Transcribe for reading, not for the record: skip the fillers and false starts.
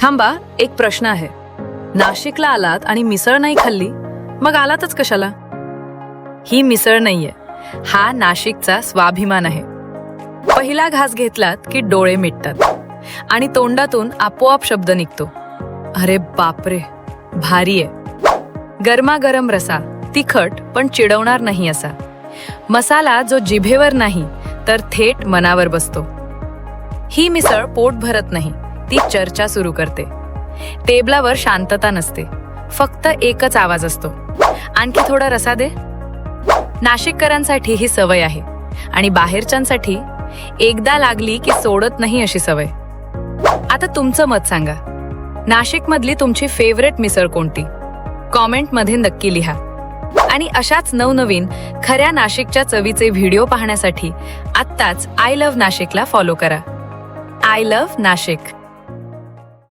थांबा, एक प्रश्न आहे. नाशिकला आलात आणि मिसळ नाही खाल्ली, मग आलातच कशाला? ही मिसळ नाहीये, हा नाशिकचा स्वाभिमान आहे. पहिला घास घेतलात की डोळे मिटतात आणि तोंडातून आपोआप शब्द निघतो, अरे बापरे, भारी आहे. गरमागरम रसा, तिखट पण चिडवणार नाही असा. मसाला जो जिभेवर नाही तर थेट मनावर बसतो. ही मिसळ पोट भरत नाही, ती चर्चा सुरू करते. टेबलावर शांतता नसते, फक्त एकच आवाज असतो, आणखी थोडा रसा दे. नाशिककरांसाठी ही सवय आहे आणि बाहेरच्यांसाठी एकदा लागली की सोडत नाही अशी सवय. आता तुमचं मत सांगा, नाशिकमधली तुमची फेवरेट मिसळ कोणती? कॉमेंटमध्ये नक्की लिहा. आणि अशाच नवनवीन खऱ्या नाशिकच्या चवीचे व्हिडिओ पाहण्यासाठी आत्ताच आय लव्ह नाशिकला फॉलो करा. I love Nashik.